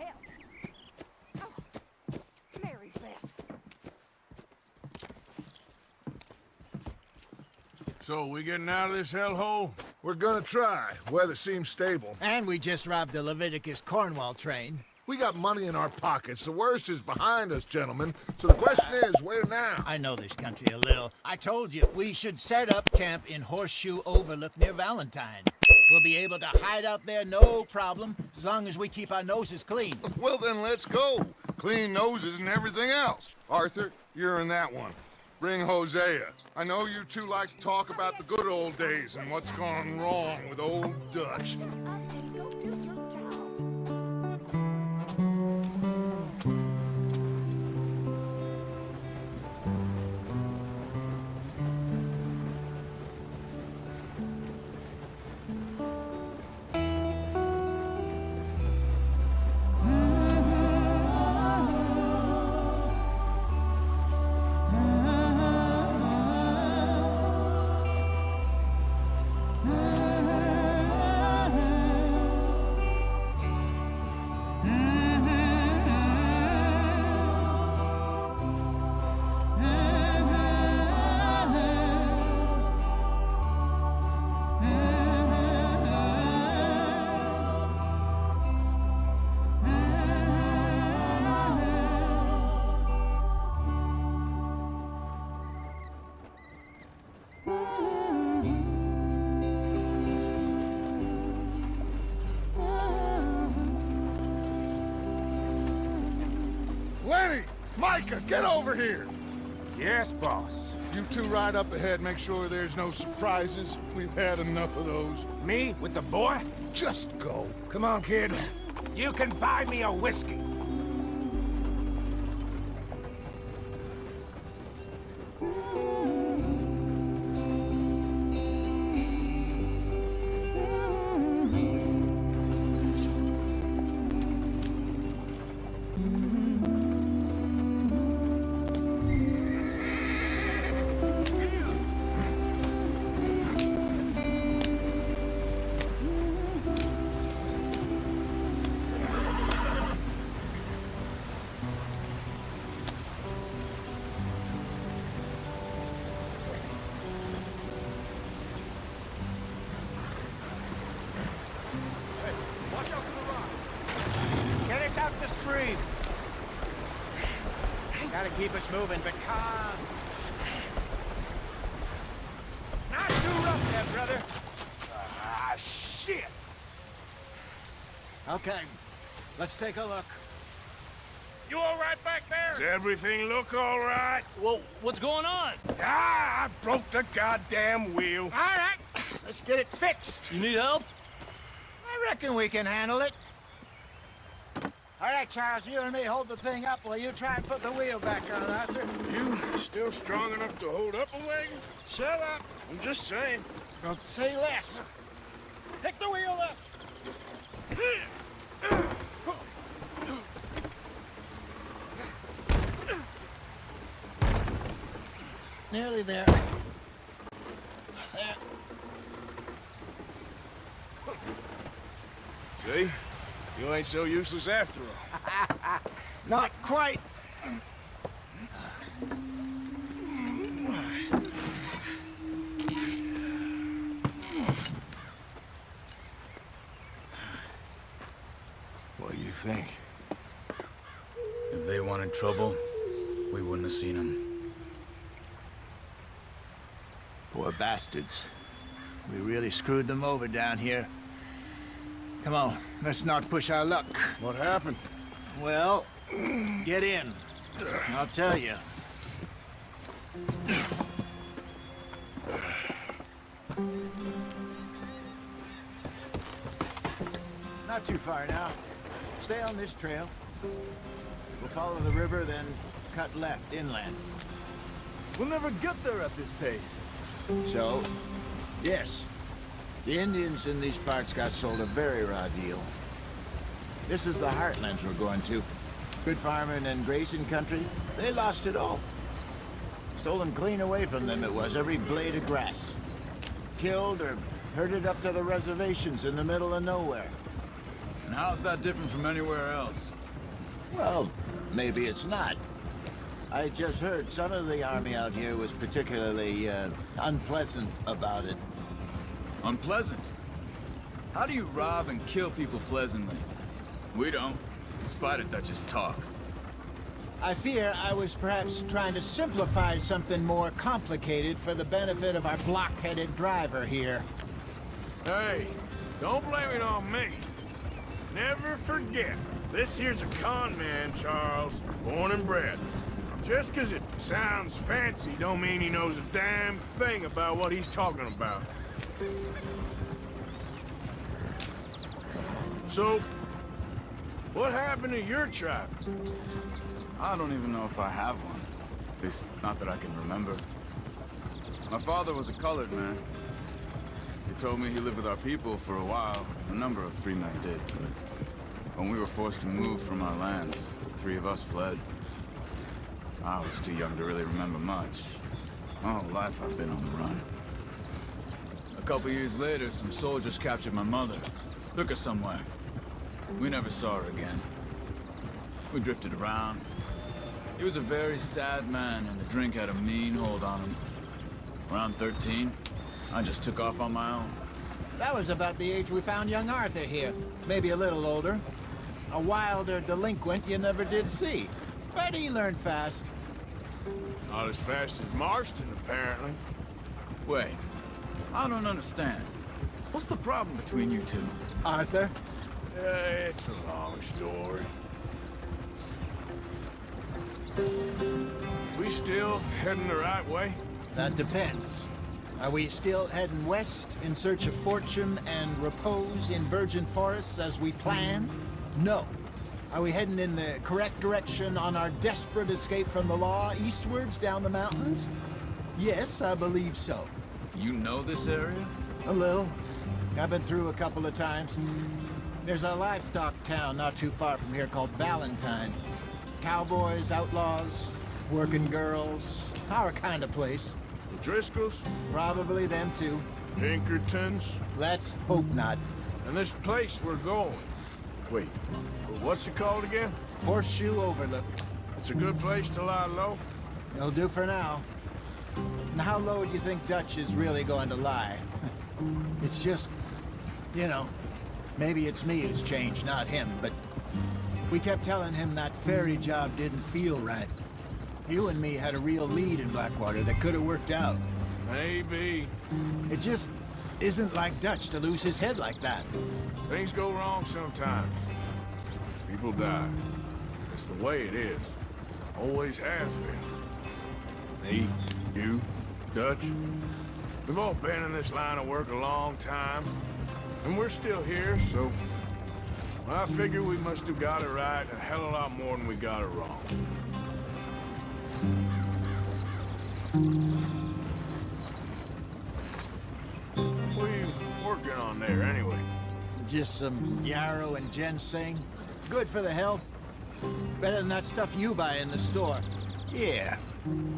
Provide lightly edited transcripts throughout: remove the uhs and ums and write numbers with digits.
hell? Oh, Mary Beth. So, we getting out of this hellhole? We're gonna try. Weather seems stable. And we just robbed the Leviticus Cornwall train. We got money in our pockets. The worst is behind us, gentlemen. So the question is, where now? I know this country a little. I told you, we should set up camp in Horseshoe Overlook near Valentine. We'll be able to hide out there no problem, as long as we keep our noses clean. Well, then let's go. Clean noses and everything else. Arthur, you're in that one. Bring Hosea. I know you two like to talk about the good old days and what's gone wrong with old Dutch. Go do your job. Lenny! Micah, get over here! Yes, boss. You two ride up ahead, make sure there's no surprises. We've had enough of those. Me with the boy? Just go. Come on, kid. You can buy me a whiskey. Get us out the stream. Gotta keep us moving, but calm. Not too rough there, brother. Ah, shit! Okay, let's take a look. You all right back there? Does everything look all right? Well, what's going on? Ah, I broke the goddamn wheel. All right, let's get it fixed. You need help? I reckon we can handle it. All right, Charles, you and me hold the thing up while you try and put the wheel back on, Arthur. You still strong enough to hold up a wagon? Shut up. I'm just saying. Don't say less. Pick the wheel up. Nearly there. There. See? You ain't so useless after all. Not quite. What do you think? If they wanted trouble, we wouldn't have seen them. Poor bastards. We really screwed them over down here. Come on, let's not push our luck. What happened? Well, get in. I'll tell you. Not too far now. Stay on this trail. We'll follow the river, then cut left inland. We'll never get there at this pace. So, yes, the Indians in these parts got sold a very raw deal. This is the heartlands we're going to. Good farming and grazing country, they lost it all. Stolen clean away from them it was, every blade of grass. Killed or herded up to the reservations in the middle of nowhere. And how's that different from anywhere else? Well, maybe it's not. I just heard some of the army out here was particularly, unpleasant about it. Unpleasant? How do you rob and kill people pleasantly? We don't, in spite of Dutch's talk. I fear I was perhaps trying to simplify something more complicated for the benefit of our block-headed driver here. Hey, don't blame it on me. Never forget, this here's a con man, Charles, born and bred. Just 'cause it sounds fancy don't mean he knows a damn thing about what he's talking about. So, what happened to your tribe? I don't even know if I have one. At least, not that I can remember. My father was a colored man. He told me he lived with our people for a while. A number of free men did, but when we were forced to move from our lands, the three of us fled. I was too young to really remember much. My whole life I've been on the run. A couple years later, some soldiers captured my mother. Took her somewhere. We never saw her again. We drifted around. He was a very sad man, and the drink had a mean hold on him. Around 13, I just took off on my own. That was about the age we found young Arthur here. Maybe a little older. A wilder delinquent you never did see. But he learned fast. Not as fast as Marston, apparently. Wait, I don't understand. What's the problem between you two? Arthur? It's a long story. We still heading the right way? That depends. Are we still heading west in search of fortune and repose in virgin forests as we planned? No. Are we heading in the correct direction on our desperate escape from the law eastwards down the mountains? Yes, I believe so. You know this area? A little. I've been through a couple of times. There's a livestock town not too far from here called Valentine. Cowboys, outlaws, working girls, our kind of place. The Driscolls? Probably them too. Pinkertons? Let's hope not. And this place we're going. Wait, what's it called again? Horseshoe Overlook. It's a good place to lie low? It'll do for now. And how low do you think Dutch is really going to lie? It's just, you know, maybe it's me who's changed, not him, but we kept telling him that ferry job didn't feel right. You and me had a real lead in Blackwater that could have worked out. Maybe. It just isn't like Dutch to lose his head like that. Things go wrong sometimes. People die. It's the way it is. Always has been. Me, you, Dutch. We've all been in this line of work a long time. And we're still here, so... I figure we must have got it right a hell of a lot more than we got it wrong. What are you working on there, anyway? Just some yarrow and ginseng. Good for the health. Better than that stuff you buy in the store. Yeah,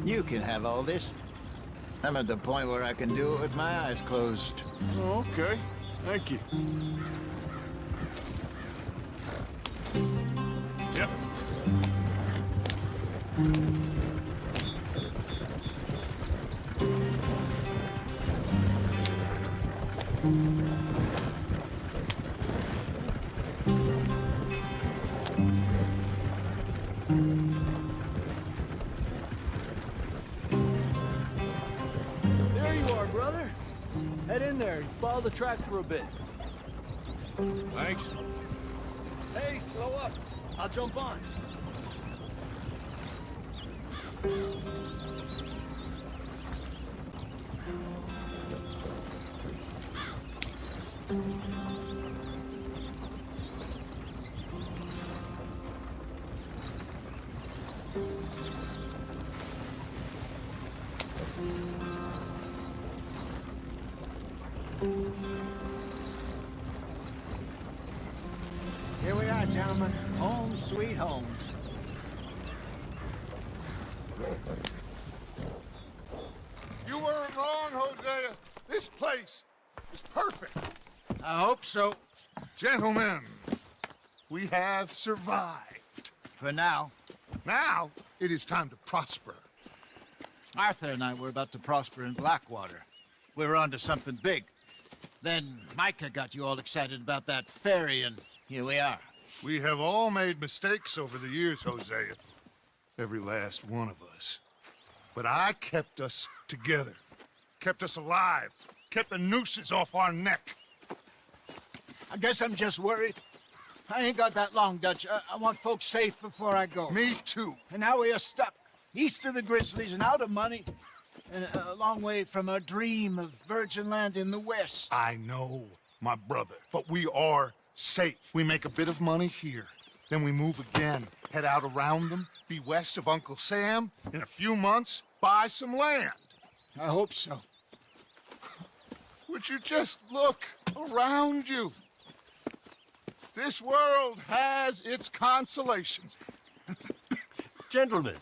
you can have all this. I'm at the point where I can do it with my eyes closed. Oh, okay. Thank you. Yep. There you are, brother. Head in there and follow the track for a bit. Thanks. Hey, slow up. I'll jump on. Here we are, gentlemen. Home sweet home. You weren't wrong, Hosea. This place is perfect. I hope so. Gentlemen, we have survived. For now. Now, it is time to prosper. Arthur and I were about to prosper in Blackwater. We were onto something big. Then Micah got you all excited about that ferry, and here we are. We have all made mistakes over the years, Hosea. Every last one of us. But I kept us together. Kept us alive. Kept the nooses off our neck. I guess I'm just worried. I ain't got that long, Dutch. I want folks safe before I go. Me too. And now we are stuck, east of the Grizzlies and out of money, and a long way from our dream of virgin land in the west. I know, my brother, but we are safe. We make a bit of money here, then we move again, head out around them, be west of Uncle Sam, in a few months, buy some land. I hope so. Would you just look around you? This world has its consolations. Gentlemen,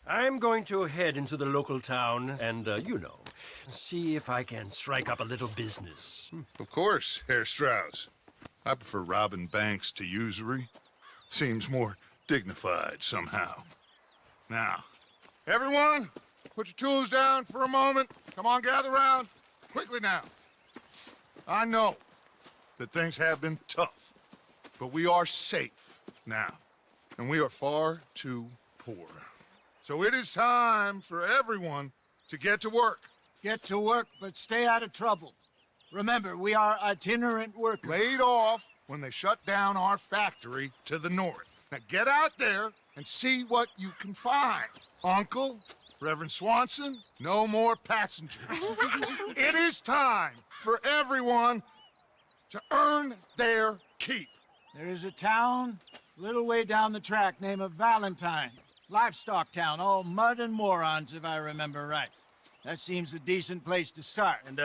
I'm going to head into the local town and, see if I can strike up a little business. Of course, Herr Strauss. I prefer robbing banks to usury. Seems more dignified somehow. Now, everyone, put your tools down for a moment. Come on, gather round. Quickly now. I know that things have been tough, but we are safe now, and we are far too poor. So it is time for everyone to get to work. Get to work, but stay out of trouble. Remember, we are itinerant workers. Laid off when they shut down our factory to the north. Now get out there and see what you can find. Uncle, Reverend Swanson, no more passengers. It is time for everyone to earn their keep. There is a town a little way down the track named Valentine. Livestock town, all mud and morons, if I remember right. That seems a decent place to start. And,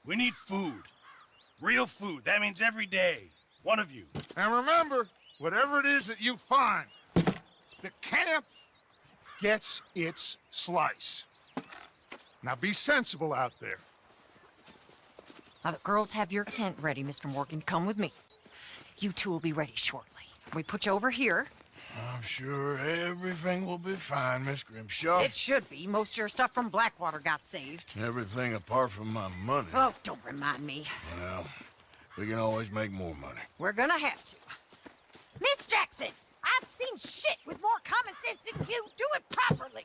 we need food. Real food. That means every day. One of you. And remember, whatever it is that you find, the camp gets its slice. Now be sensible out there. Now, the girls have your tent ready, Mr. Morgan. Come with me. You two will be ready shortly. We put you over here. I'm sure everything will be fine, Miss Grimshaw. It should be. Most of your stuff from Blackwater got saved. Everything apart from my money. Oh, don't remind me. Well, we can always make more money. We're gonna have to. Miss Jackson, I've seen shit with more common sense than you. Do it properly.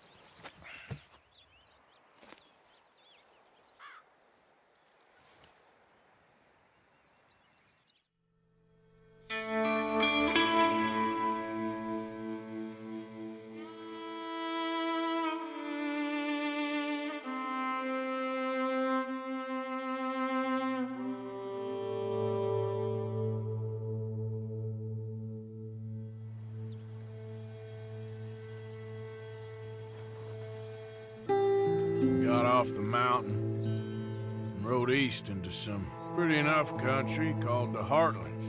Got off the mountain and rode east into some pretty enough country called the Heartlands.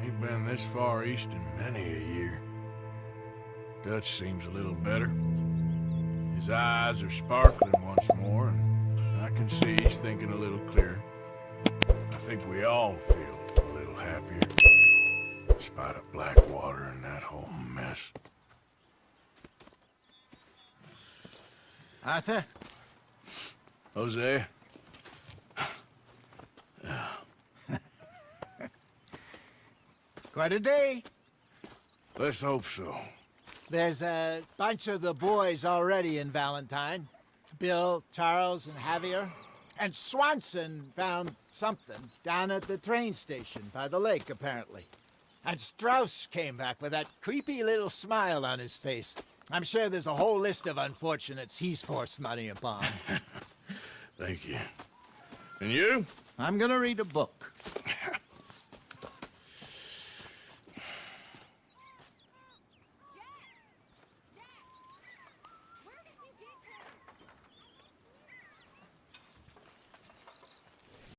Ain't been this far east in many a year. Dutch seems a little better. His eyes are sparkling once more, and I can see he's thinking a little clearer. I think we all feel a little happier, in spite of Blackwater and that whole mess. Arthur? Jose? Quite a day. Let's hope so. There's a bunch of the boys already in Valentine. Bill, Charles, and Javier. And Swanson found something down at the train station by the lake, apparently. And Strauss came back with that creepy little smile on his face. I'm sure there's a whole list of unfortunates he's forced money upon. Thank you. And you? I'm gonna read a book.